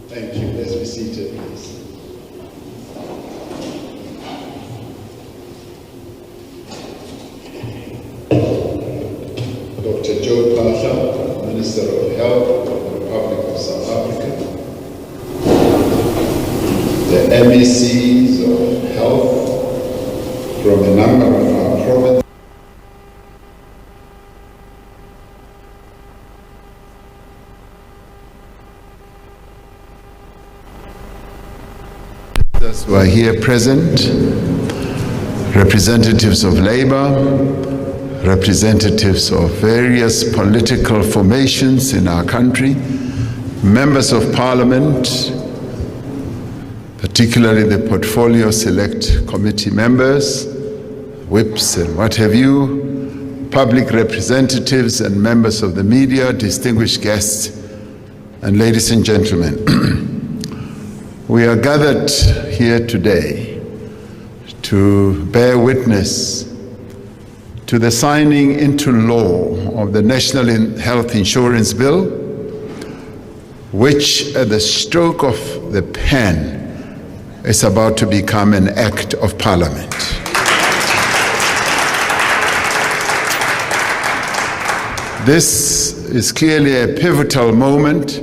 Thank you. Let's be seated, please. Dr. Joe Phaahla, Minister of Health of the Republic of South Africa. The MECs of Health from a number of our provinces. Who are here present, representatives of Labour, representatives of various political formations in our country, members of Parliament, particularly the Portfolio Select Committee members, whips and what have you, public representatives and members of the media, distinguished guests, and ladies and gentlemen. We are gathered here today to bear witness to the signing into law of the National Health Insurance Bill, which at the stroke of the pen is about to become an act of Parliament. This is clearly a pivotal moment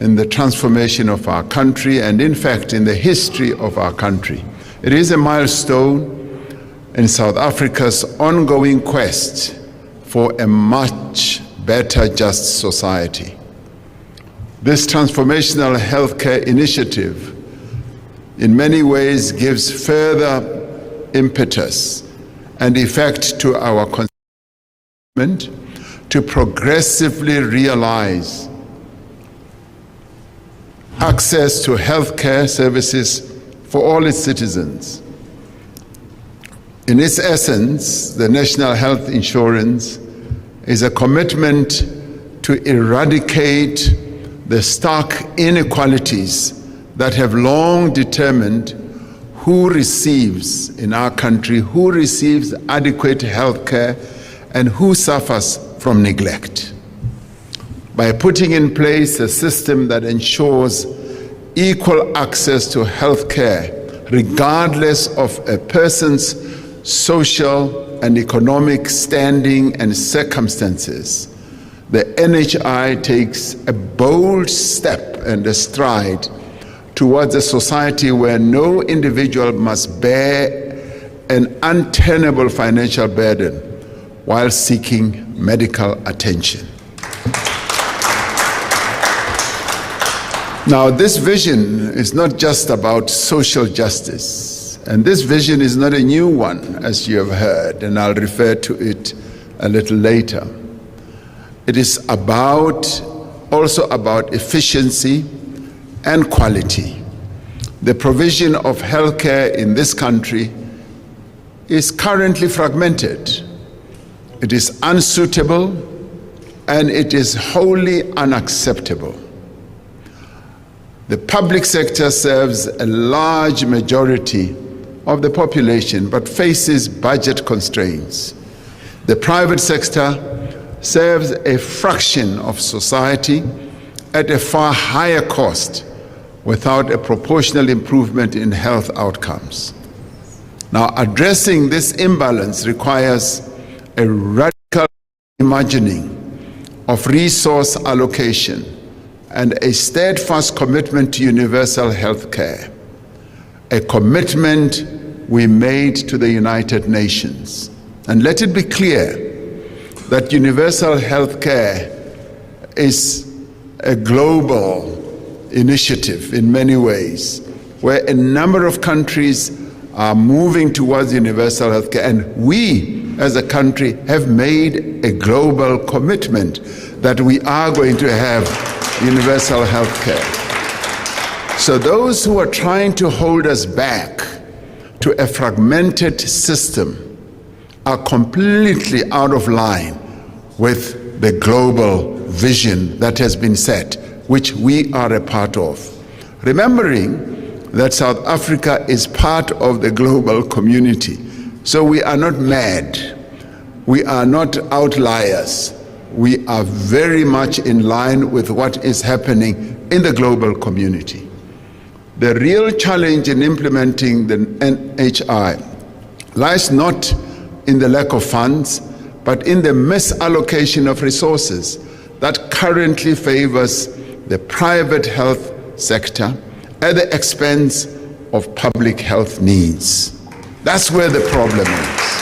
in the transformation of our country and, in fact, in the history of our country. It is a milestone in South Africa's ongoing quest for a much better, just society. This transformational healthcare initiative in many ways gives further impetus and effect to our commitment to progressively realize access to healthcare services for all its citizens. In its essence, the National Health Insurance is a commitment to eradicate the stark inequalities that have long determined who receives in our country, who receives adequate healthcare, and who suffers from neglect. By putting in place a system that ensures equal access to health care, regardless of a person's social and economic standing and circumstances, the NHI takes a bold step and a stride towards a society where no individual must bear an untenable financial burden while seeking medical attention. Now, this vision is not just about social justice, and this vision is not a new one, as you have heard, and I'll refer to it a little later. It is also about efficiency and quality. The provision of healthcare in this country is currently fragmented. It is unsuitable, and it is wholly unacceptable. The public sector serves a large majority of the population but faces budget constraints. The private sector serves a fraction of society at a far higher cost without a proportional improvement in health outcomes. Now, addressing this imbalance requires a radical reimagining of resource allocation and a steadfast commitment to universal health care, a commitment we made to the United Nations. And let it be clear that universal health care is a global initiative in many ways, where a number of countries are moving towards universal health care, and we as a country have made a global commitment that we are going to have universal health care. So those who are trying to hold us back to a fragmented system are completely out of line with the global vision that has been set, which we are a part of. Remembering that South Africa is part of the global community, so we are not mad, we are not outliers. We are very much in line with what is happening in the global community. The real challenge in implementing the NHI lies not in the lack of funds, but in the misallocation of resources that currently favors the private health sector at the expense of public health needs. That's where the problem is.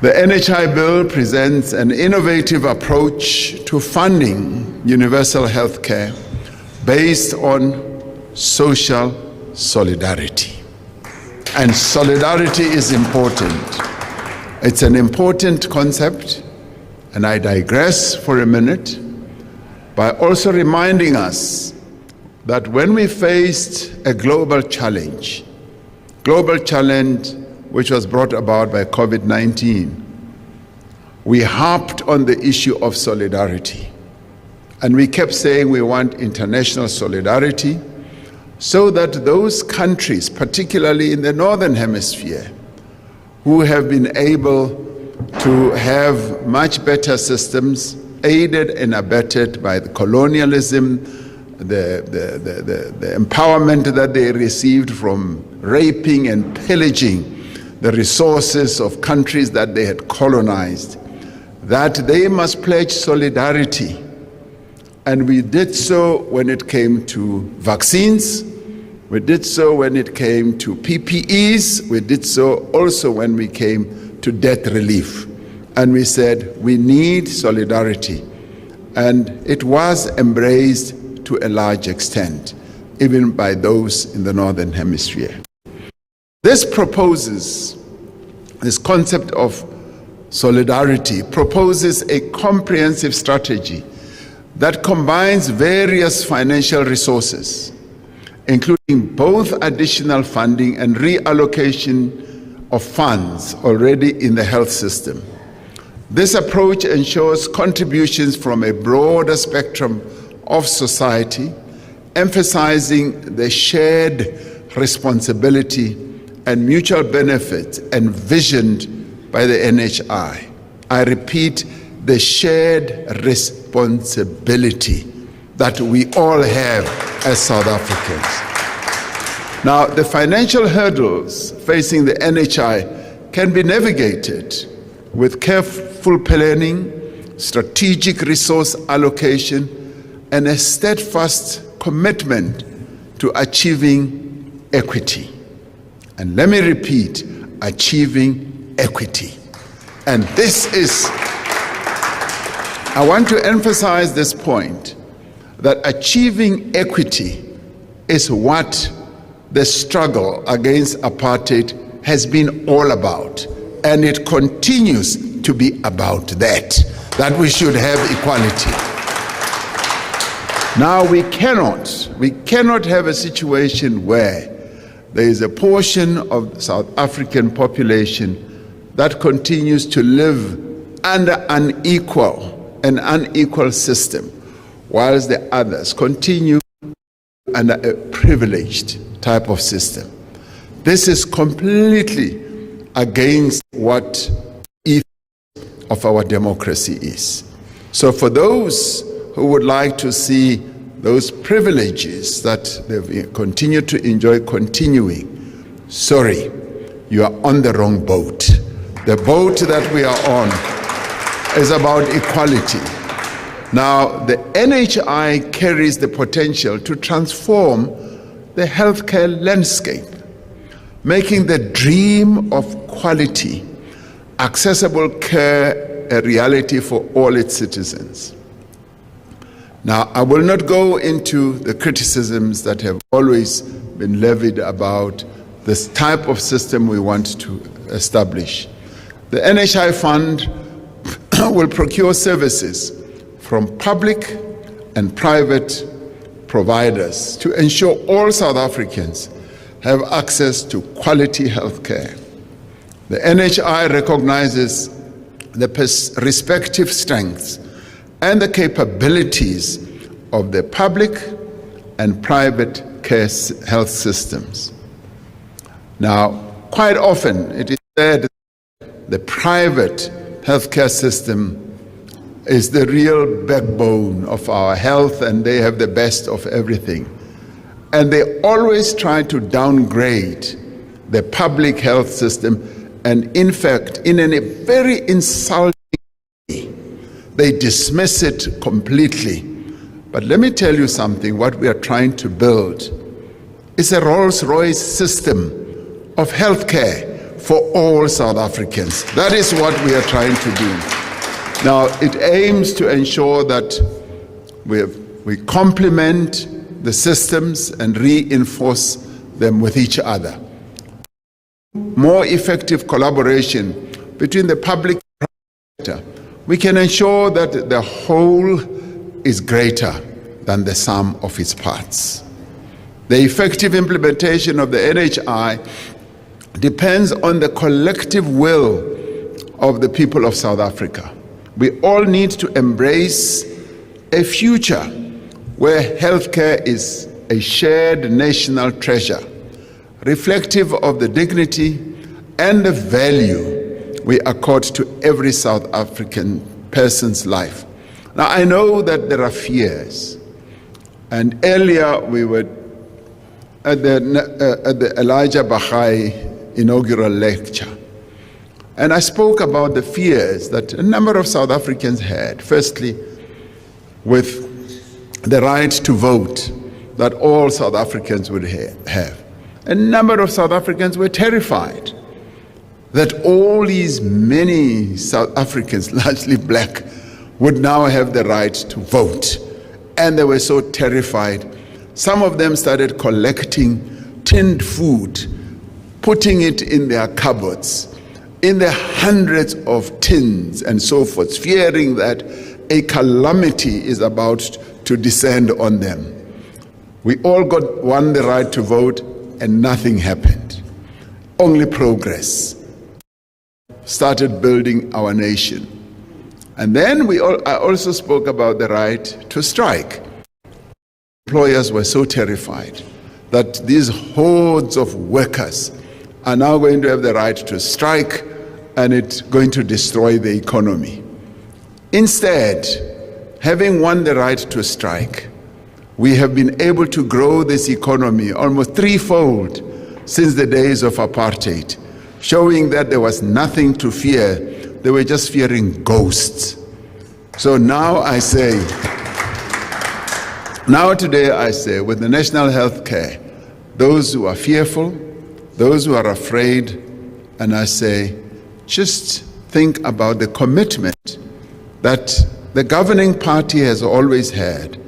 The NHI bill presents an innovative approach to funding universal health care based on social solidarity. And solidarity is important. It's an important concept, and I digress for a minute by also reminding us that when we faced a global challenge which was brought about by COVID-19, we harped on the issue of solidarity. And we kept saying we want international solidarity so that those countries, particularly in the Northern Hemisphere, who have been able to have much better systems, aided and abetted by the colonialism, the empowerment that they received from raping and pillaging the resources of countries that they had colonized, that they must pledge solidarity. And we did so when it came to vaccines, we did so when it came to PPEs, we did so also when we came to debt relief. And we said, we need solidarity. And it was embraced to a large extent, even by those in the Northern Hemisphere. This concept of solidarity proposes a comprehensive strategy that combines various financial resources, including both additional funding and reallocation of funds already in the health system. This approach ensures contributions from a broader spectrum of society, emphasizing the shared responsibility and mutual benefit envisioned by the NHI. I repeat, the shared responsibility that we all have as South Africans. Now, the financial hurdles facing the NHI can be navigated with careful planning, strategic resource allocation, and a steadfast commitment to achieving equity. And let me repeat, achieving equity. And I want to emphasize this point, that achieving equity is what the struggle against apartheid has been all about. And it continues to be about that we should have equality. Now we cannot have a situation where there is a portion of the South African population that continues to live under an unequal system, whilst the others continue under a privileged type of system. This is completely against what ethos of our democracy is. So for those who would like to see those privileges that they've continued to enjoy continuing, sorry, you are on the wrong boat. The boat that we are on is about equality. Now, the NHI carries the potential to transform the healthcare landscape, making the dream of quality, accessible care a reality for all its citizens. Now, I will not go into the criticisms that have always been levied about this type of system we want to establish. The NHI Fund will procure services from public and private providers to ensure all South Africans have access to quality health care. The NHI recognizes the respective strengths and the capabilities of the public and private care health systems. Now, quite often it is said the private healthcare system is the real backbone of our health, and they have the best of everything. And they always try to downgrade the public health system, and in fact, in a very insulting way, they dismiss it completely. But let me tell you something, what we are trying to build is a Rolls-Royce system of healthcare for all South Africans. That is what we are trying to do. Now, it aims to ensure that we complement the systems and reinforce them with each other. More effective collaboration between the public and private sector. We can ensure that the whole is greater than the sum of its parts. The effective implementation of the NHI depends on the collective will of the people of South Africa. We all need to embrace a future where healthcare is a shared national treasure, reflective of the dignity and the value we accord to every South African person's life. Now, I know that there are fears, and earlier we were at the Elijah Bahai inaugural lecture, and I spoke about the fears that a number of South Africans had. Firstly, with the right to vote that all South Africans would have. A number of South Africans were terrified that all these many South Africans, largely black, would now have the right to vote. And they were so terrified. Some of them started collecting tinned food, putting it in their cupboards, in the hundreds of tins and so forth, fearing that a calamity is about to descend on them. We all won the right to vote, and nothing happened. Only progress. Started building our nation. And then I also spoke about the right to strike. Employers were so terrified that these hordes of workers are now going to have the right to strike, and it's going to destroy the economy. Instead, having won the right to strike, we have been able to grow this economy almost threefold since the days of apartheid, showing that there was nothing to fear. They were just fearing ghosts. So now today I say, with the national health care, those who are fearful, those who are afraid, and I say, just think about the commitment that the governing party has always had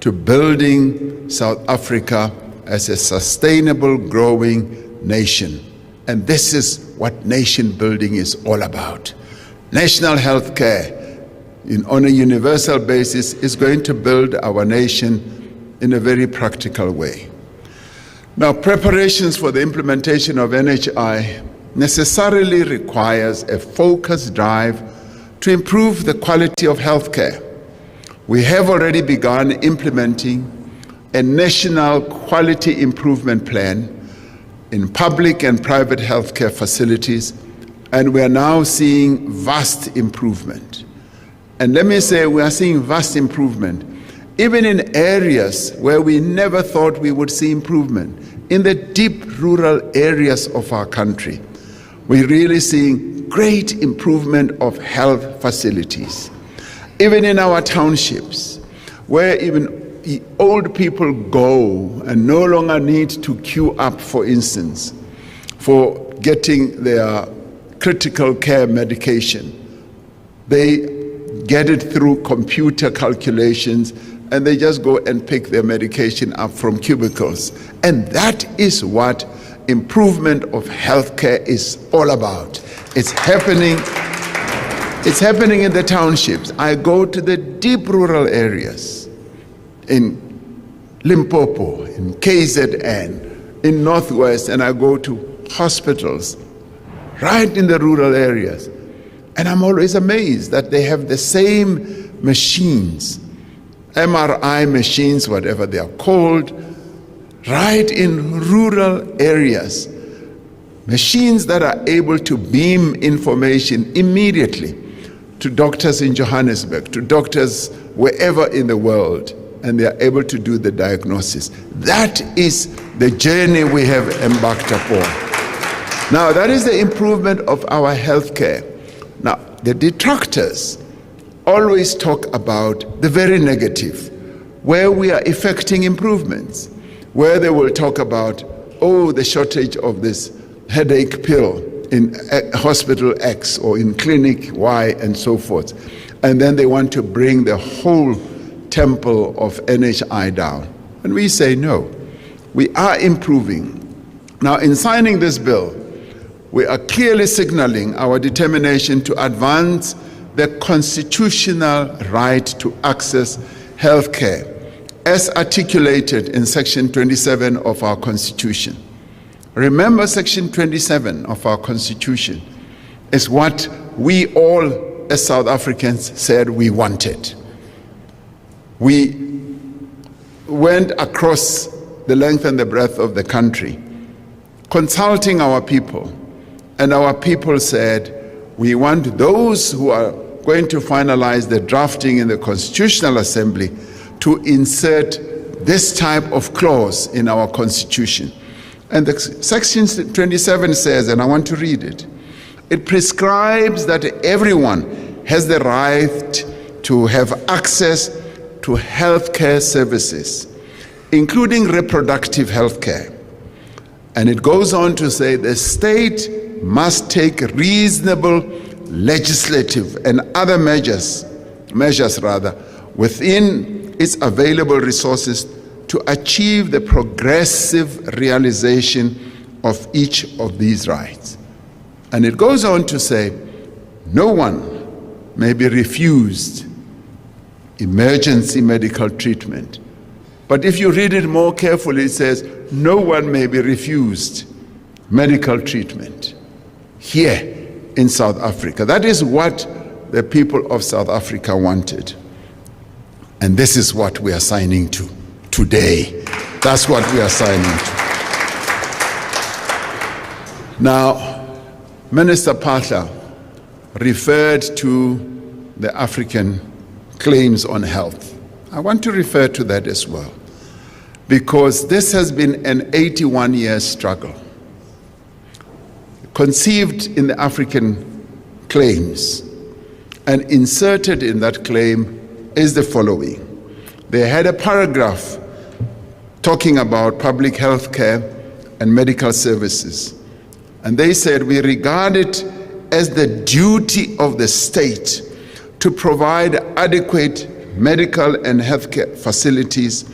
to building South Africa as a sustainable, growing nation. And this is what nation building is all about. National health care on a universal basis is going to build our nation in a very practical way. Now, preparations for the implementation of NHI necessarily requires a focused drive to improve the quality of healthcare. We have already begun implementing a national quality improvement plan in public and private healthcare facilities, and we are now seeing vast improvement. And let me say, we are seeing vast improvement even in areas where we never thought we would see improvement. In the deep rural areas of our country, we're really seeing great improvement of health facilities. Even in our townships, where even old people go and no longer need to queue up, for instance, for getting their critical care medication. They get it through computer calculations, and they just go and pick their medication up from cubicles. And that is what improvement of healthcare is all about. It's happening in the townships. I go to the deep rural areas in Limpopo, in KZN, in Northwest, and I go to hospitals right in the rural areas. And I'm always amazed that they have the same machines, MRI machines, whatever they are called, right in rural areas. Machines that are able to beam information immediately to doctors in Johannesburg, to doctors wherever in the world, and they are able to do the diagnosis. That is the journey we have embarked upon. Now, that is the improvement of our healthcare. Now, the detractors always talk about the very negative, where we are effecting improvements, where they will talk about, oh, the shortage of this headache pill in hospital X or in clinic Y and so forth. And then they want to bring the whole temple of NHI down. And we say no, we are improving. Now, in signing this bill, we are clearly signaling our determination to advance the constitutional right to access health care as articulated in Section 27 of our Constitution. Remember, Section 27 of our Constitution is what we all as South Africans said we wanted. We went across the length and the breadth of the country, consulting our people, and our people said, we want those who are going to finalize the drafting in the Constitutional Assembly to insert this type of clause in our Constitution. And the Section 27 says, and I want to read it, it prescribes that everyone has the right to have access to health care services, including reproductive health care. And it goes on to say the state must take reasonable legislative and other measures within its available resources to achieve the progressive realization of each of these rights. And it goes on to say, no one may be refused emergency medical treatment. But if you read it more carefully, it says, no one may be refused medical treatment here in South Africa. That is what the people of South Africa wanted. And this is what we are signing to today. That's what we are signing to. Now, Minister Phaahla referred to the African claims on health. I want to refer to that as well, because this has been an 81-year struggle. Conceived in the African claims and inserted in that claim is the following. They had a paragraph talking about public health care and medical services. And they said, we regard it as the duty of the state to provide adequate medical and healthcare facilities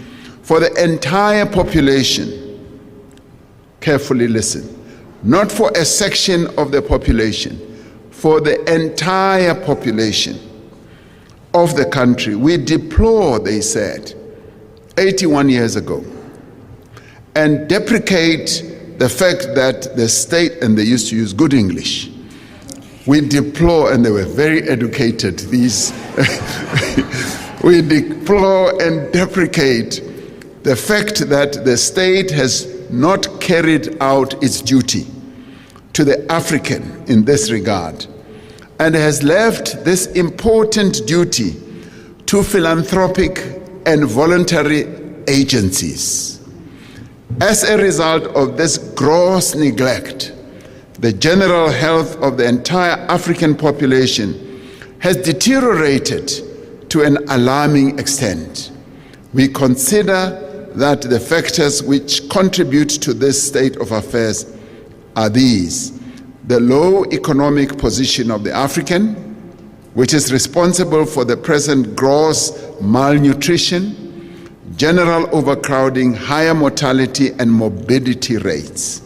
for the entire population. Carefully listen. Not for a section of the population, for the entire population of the country. We deplore, they said, 81 years ago, and deprecate the fact that the state, and they used to use good English, we deplore, and they were very educated, these, we deplore and deprecate the fact that the state has not carried out its duty to the African in this regard, and has left this important duty to philanthropic and voluntary agencies. As a result of this gross neglect, the general health of the entire African population has deteriorated to an alarming extent. We consider that the factors which contribute to this state of affairs are these: the low economic position of the African, which is responsible for the present gross malnutrition, general overcrowding, higher mortality and morbidity rates.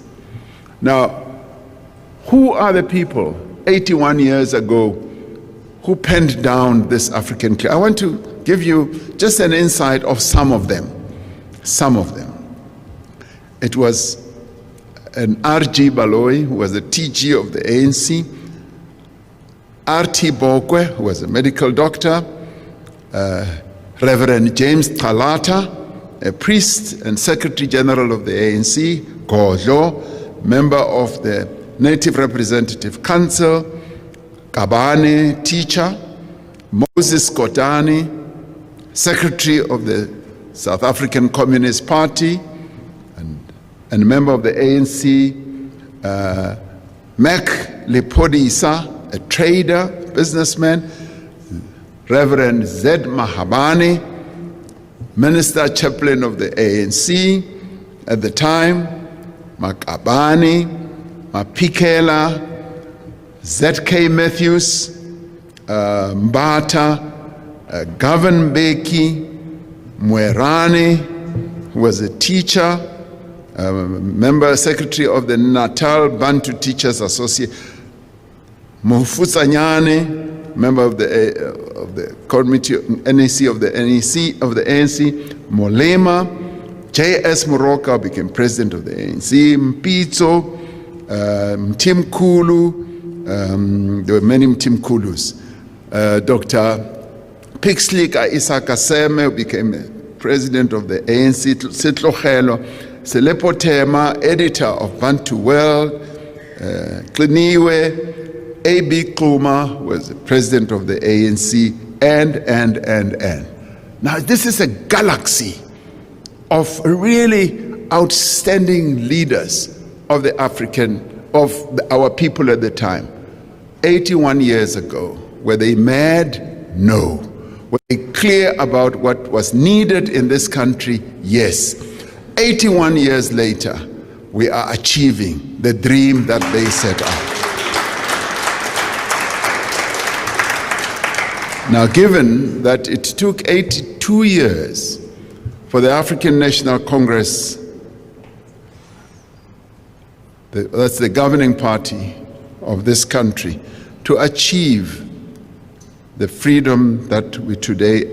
Now, who are the people 81 years ago who penned down this African claim? I want to give you just an insight of some of them. Some of them. It was an R.G. Baloyi, who was the TG of the ANC, R.T. Bokwe, who was a medical doctor, Reverend James Talata, a priest and Secretary General of the ANC, Godlo, member of the Native Representative Council, Kabane, teacher, Moses Kotane, Secretary of the South African Communist Party and member of the ANC, Mac Lepodisa, a trader, businessman, Reverend Zed Mahabane, Minister Chaplain of the ANC at the time, Makabani, Mapikela, ZK Matthews, Mbata, Govan Beki, Mwerani, who was a teacher, member secretary of the Natal Bantu Teachers Association, Mufusanyane, member of the committee NEC of the ANC, Molema, J.S. Moroka became president of the ANC, Mpitso, Mtimkulu, there were many Mtimkulus, Dr. Pixley Isaka Seme became president of the ANC, Sitlogelo, Selepo Tema, editor of Bantu World, Kliniwe, A.B. Kuma was the president of the ANC, and. Now this is a galaxy of really outstanding leaders of our people at the time. 81 years ago, were they mad? No. Were they clear about what was needed in this country? Yes. 81 years later, we are achieving the dream that they set out. Now, given that it took 82 years for the African National Congress, that's the governing party of this country, to achieve the freedom that we today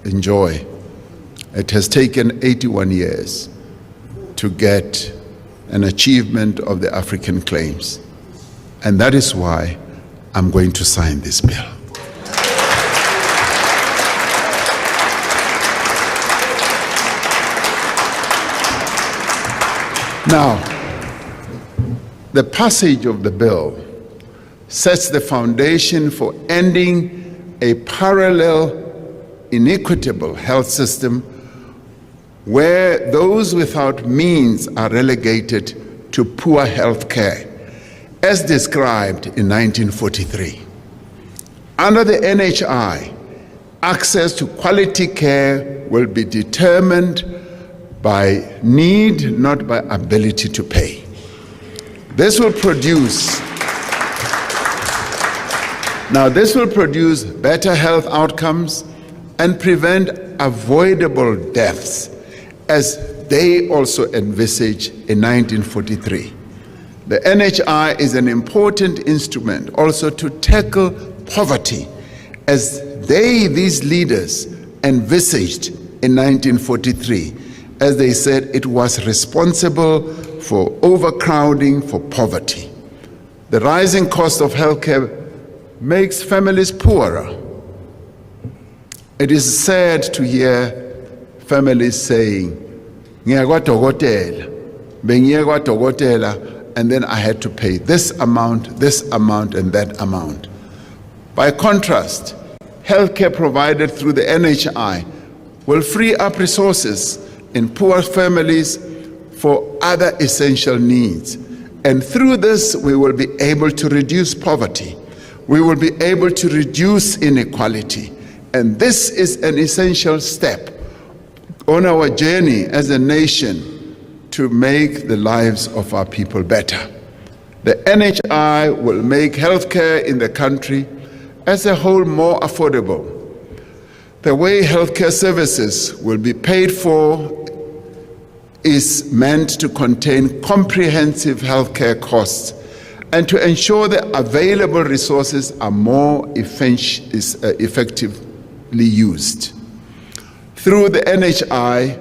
enjoy, it has taken 81 years to get an achievement of the African claims. And that is why I'm going to sign this bill. Now, the passage of the bill sets the foundation for ending a parallel, inequitable health system where those without means are relegated to poor health care, as described in 1943. Under the NHI, access to quality care will be determined by need, not by ability to pay. This will produce better health outcomes and prevent avoidable deaths, as they also envisaged in 1943. The NHI is an important instrument also to tackle poverty, as these leaders envisaged in 1943, as they said it was responsible for overcrowding, for poverty. The rising cost of healthcare makes families poorer. It is sad to hear families saying, and then I had to pay this amount, and that amount. By contrast, healthcare provided through the NHI will free up resources in poor families for other essential needs. And through this, we will be able to reduce poverty. We will be able to reduce inequality. And this is an essential step on our journey as a nation to make the lives of our people better. The NHI will make healthcare in the country as a whole more affordable. The way healthcare services will be paid for is meant to contain comprehensive healthcare costs and to ensure that available resources are more effectively used. Through the NHI,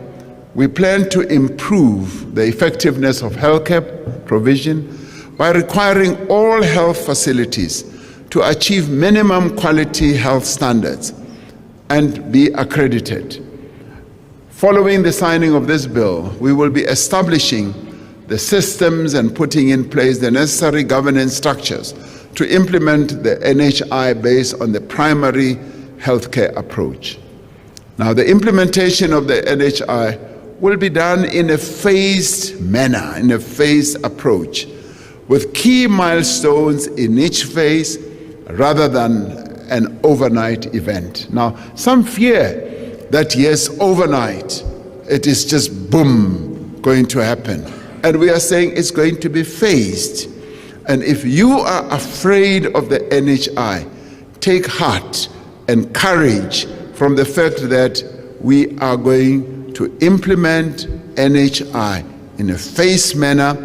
we plan to improve the effectiveness of healthcare provision by requiring all health facilities to achieve minimum quality health standards and be accredited. Following the signing of this bill, we will be establishing the systems and putting in place the necessary governance structures to implement the NHI based on the primary healthcare approach. Now, the implementation of the NHI will be done in a phased manner, in a phased approach, with key milestones in each phase rather than an overnight event. Now, some fear that yes, overnight, it is just boom, going to happen. And we are saying it's going to be phased. And if you are afraid of the NHI, take heart and courage from the fact that we are going to implement NHI in a phased manner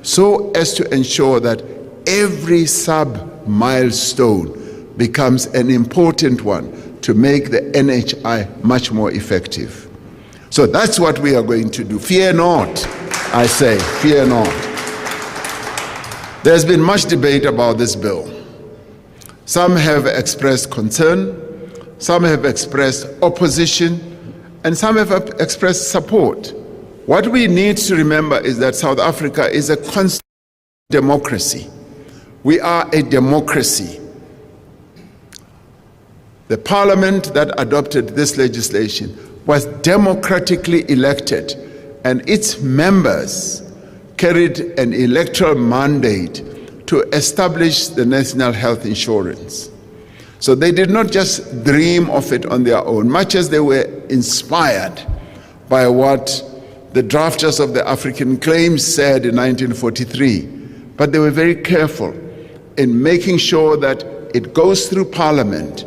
so as to ensure that every sub-milestone becomes an important one to make the NHI much more effective. So that's what we are going to do. Fear not, I say, fear not. There's been much debate about this bill. Some have expressed concern, some have expressed opposition, and some have expressed support. What we need to remember is that South Africa is a constant democracy. We are a democracy. The parliament that adopted this legislation was democratically elected, and its members carried an electoral mandate to establish the national health insurance. So they did not just dream of it on their own, much as they were inspired by what the drafters of the African Claims said in 1943. But they were very careful in making sure that it goes through Parliament,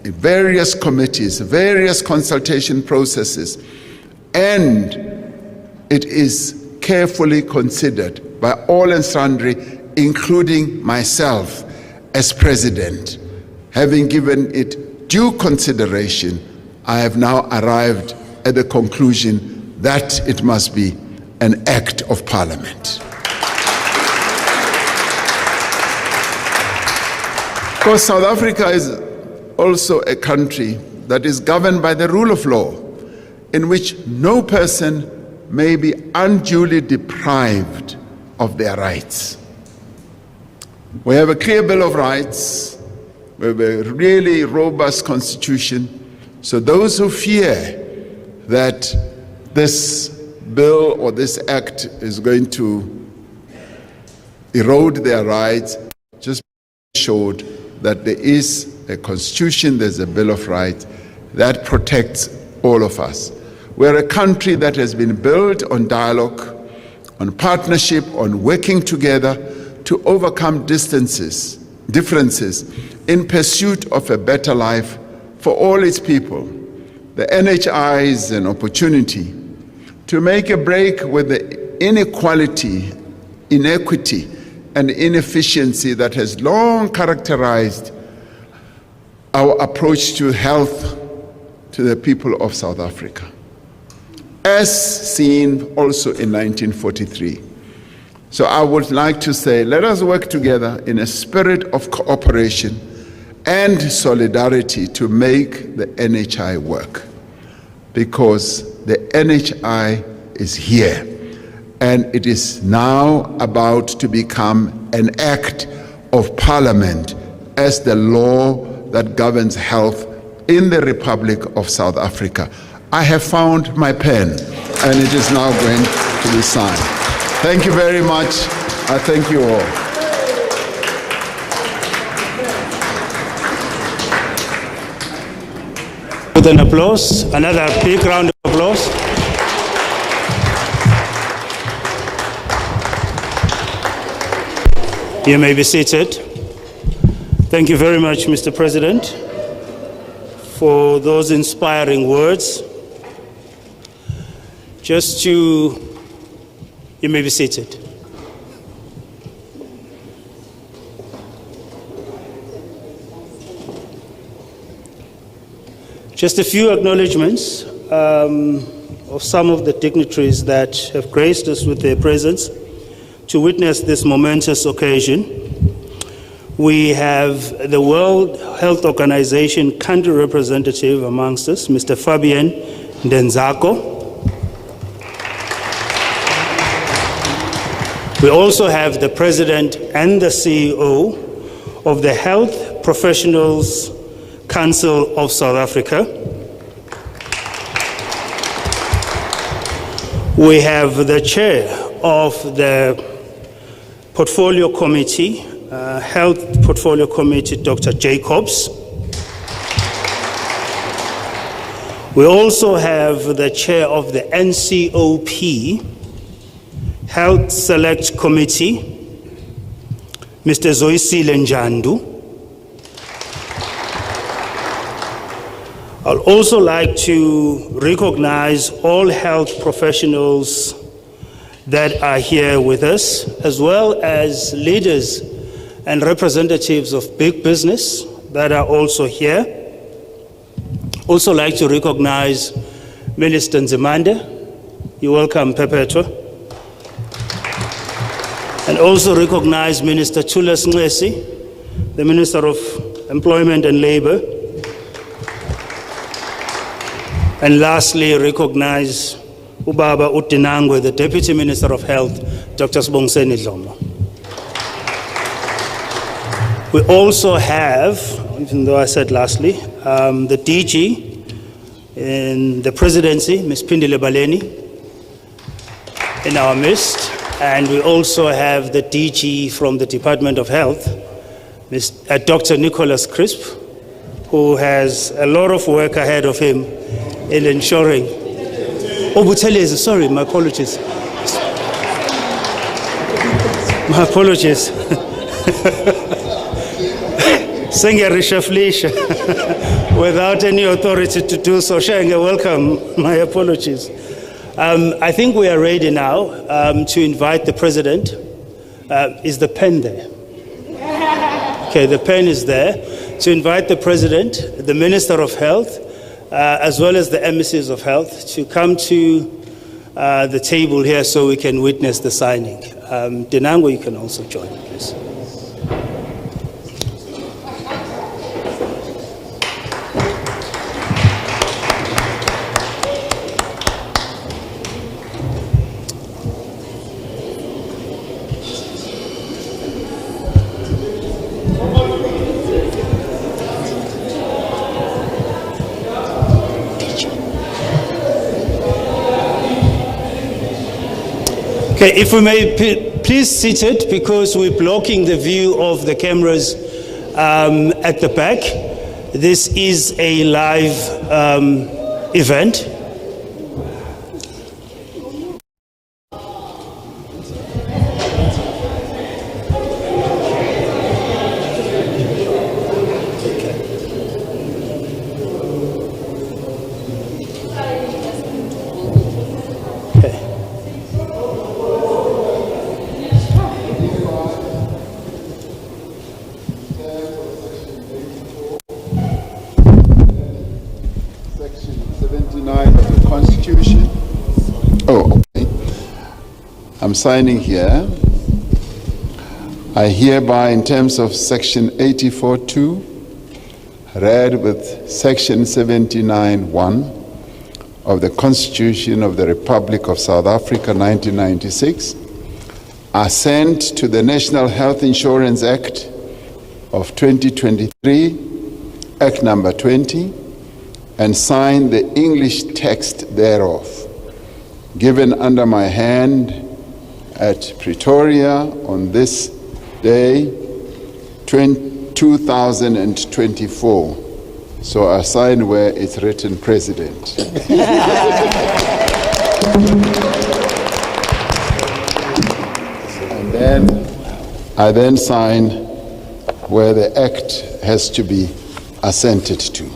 in various committees, various consultation processes, and it is carefully considered by all and sundry, including myself as president. Having given it due consideration, I have now arrived at the conclusion that it must be an act of Parliament. Of course, South Africa is also a country that is governed by the rule of law, in which no person may be unduly deprived of their rights. We have a clear Bill of Rights. We have a really robust constitution. So those who fear that this bill or this act is going to erode their rights, just be assured that there is a constitution, there's a Bill of Rights that protects all of us. We're a country that has been built on dialogue, on partnership, on working together to overcome differences in pursuit of a better life for all its people. The NHI is an opportunity to make a break with the inequality, inequity, and inefficiency that has long characterized our approach to health to the people of South Africa, as seen also in 1943. So I would like to say, let us work together in a spirit of cooperation and solidarity to make the NHI work, because the NHI is here and it is now about to become an act of Parliament as the law that governs health in the Republic of South Africa. I have found my pen and it is now going to be signed. Thank you very much. I thank you all. With an applause, another big round of applause. You may be seated. Thank you very much, Mr. President, for those inspiring words. You may be seated. Just a few acknowledgements of some of the dignitaries that have graced us with their presence to witness this momentous occasion. We have the World Health Organization country representative amongst us, Mr. Fabian Ndenzako. We also have the President and the CEO of the Health Professionals Council of South Africa. We have the chair of the Portfolio Committee, Health Portfolio Committee, Dr. Jacobs. We also have the chair of the NCOP, Health Select Committee, Mr. Zoisile Njandu. I'd also like to recognize all health professionals that are here with us, as well as leaders and representatives of big business that are also here. Also like to recognize Minister Nzimande. You're welcome, Perpetua. And also recognize Minister Thulas Nxesi, the Minister of Employment and Labor. And lastly, recognize Ubaba Utinangwe, the Deputy Minister of Health, Dr. Sibongiseni Dhlomo. We also have, even though I said lastly, the DG in the presidency, Ms. Pindile Baleni, in our midst. And we also have the DG from the Department of Health, Dr. Nicholas Crisp, who has a lot of work ahead of him in ensuring. Oh, Buthelezi, sorry, my apologies. My apologies. Without any authority to do so. Shenge, welcome. My apologies. I think we are ready now to invite the president. Is the pen there? Okay, the pen is there. To invite the president, the Minister of Health, as well as the emissaries of health, to come to the table here so we can witness the signing. Dinango, you can also join, please. Okay, if we may please sit it, because we're blocking the view of the cameras at the back. This is a live event. I'm signing here. I hereby, in terms of section 84.2, read with section 79.1 of the Constitution of the Republic of South Africa, 1996, assent to the National Health Insurance Act of 2023, Act number 20, and sign the English text thereof, given under my hand at Pretoria on this day, 2024. So I sign where it's written President. And then I then sign where the act has to be assented to.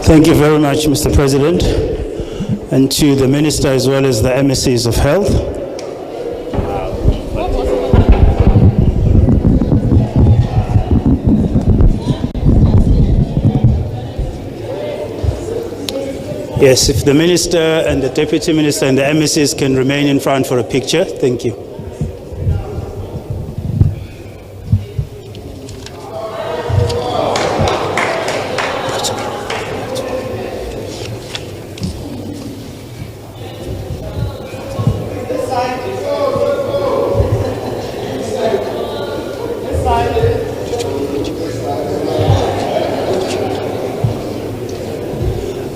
Thank you very much, Mr. President, and to the Minister as well as the emissaries of health. Yes, if the Minister and the Deputy Minister and the emissaries can remain in front for a picture. Thank you.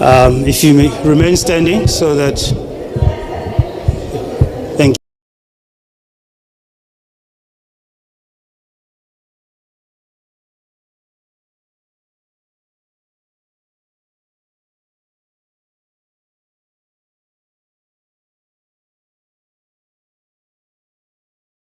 If you may remain standing so that